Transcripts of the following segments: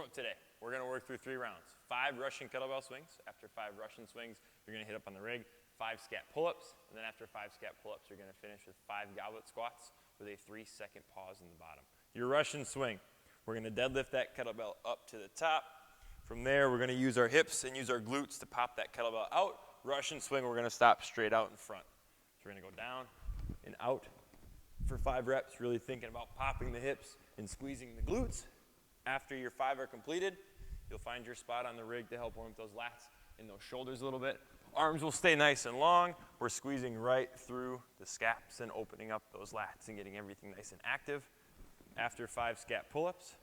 warm-up today. We're going to work through 3 rounds. 5 Russian kettlebell swings. After 5 Russian swings, you're going to hit up on the rig. 5 Scap pull-ups, and then after 5 Scap pull-ups, you're going to finish with 5 goblet squats with a 3-second pause in the bottom. Your Russian swing, we're going to deadlift that kettlebell up to the top. From there, we're going to use our hips and use our glutes to pop that kettlebell out. Russian swing, we're going to stop straight out in front. So we're going to go down and out for 5 reps, really thinking about popping the hips and squeezing the glutes. After your 5 are completed, you'll find your spot on the rig to help warm up those lats and those shoulders a little bit. Arms will stay nice and long. We're squeezing right through the scaps and opening up those lats and getting everything nice and active. After 5 Scap pull-ups,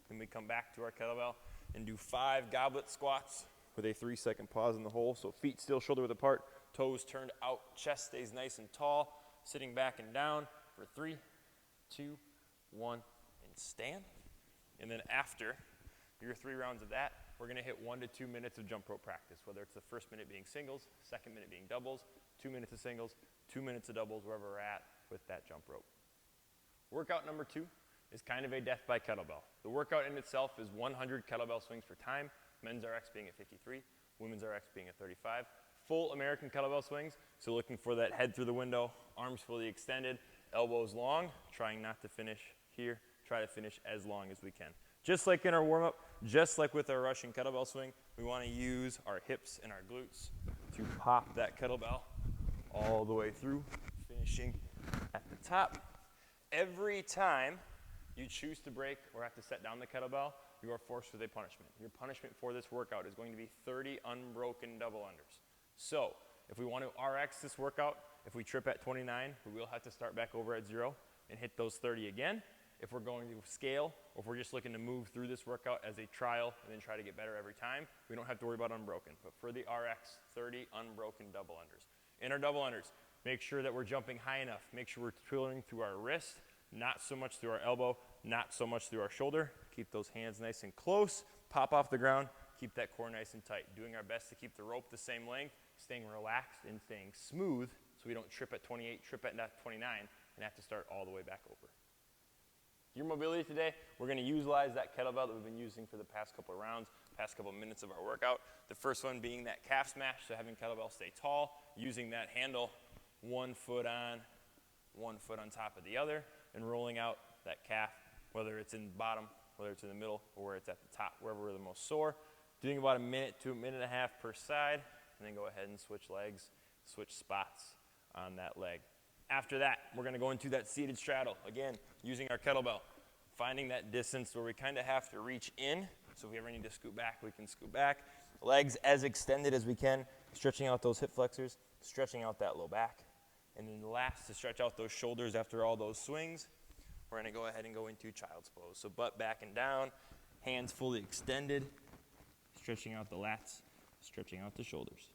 then we come back to our kettlebell and do 5 goblet squats with a 3-second pause in the hole. So feet still shoulder width apart, toes turned out, chest stays nice and tall, sitting back and down for 3, 2, 1, and stand. And then after your 3 rounds of that, we're going to hit 1 to 2 minutes of jump rope practice, whether it's the first minute being singles, second minute being doubles, 2 minutes of singles, 2 minutes of doubles, wherever we're at with that jump rope. Workout number 2 is kind of a death by kettlebell. The workout in itself is 100 kettlebell swings for time, men's RX being at 53, women's RX being at 35. Full American kettlebell swings, so looking for that head through the window, arms fully extended, elbows long, trying not to finish here, try to finish as long as we can. Just like in our warm-up, just like with our Russian kettlebell swing, we want to use our hips and our glutes to pop that kettlebell all the way through, finishing at the top. Every time you choose to break or have to set down the kettlebell, you are forced with a punishment. Your punishment for this workout is going to be 30 unbroken double unders. So if we want to RX this workout, if we trip at 29, we will have to start back over at 0 and hit those 30 again. If we're going to scale, or if we're just looking to move through this workout as a trial and then try to get better every time, we don't have to worry about unbroken. But for the RX, 30 unbroken double unders. In our double unders, make sure that we're jumping high enough. Make sure we're drilling through our wrist, not so much through our elbow, not so much through our shoulder. Keep those hands nice and close, pop off the ground, keep that core nice and tight. Doing our best to keep the rope the same length, staying relaxed and staying smooth so we don't trip at 28, trip at 29, and have to start all the way back over. Your mobility today, we're going to utilize that kettlebell that we've been using for the past couple of rounds, past couple of minutes of our workout. The first one being that calf smash, so having kettlebell stay tall, using that handle, 1 foot on, 1 foot on top of the other, and rolling out that calf, whether it's in the bottom, whether it's in the middle, or where it's at the top, wherever we're the most sore. Doing about 1 minute to 1.5 minutes per side, and then go ahead and switch legs, switch spots on that leg. After that, we're going to go into that seated straddle. Again, using our kettlebell, finding that distance where we kind of have to reach in. So if we ever need to scoot back, we can scoot back. Legs as extended as we can, stretching out those hip flexors, stretching out that low back. And then last, to stretch out those shoulders after all those swings, we're going to go ahead and go into child's pose. So butt back and down, hands fully extended, stretching out the lats, stretching out the shoulders.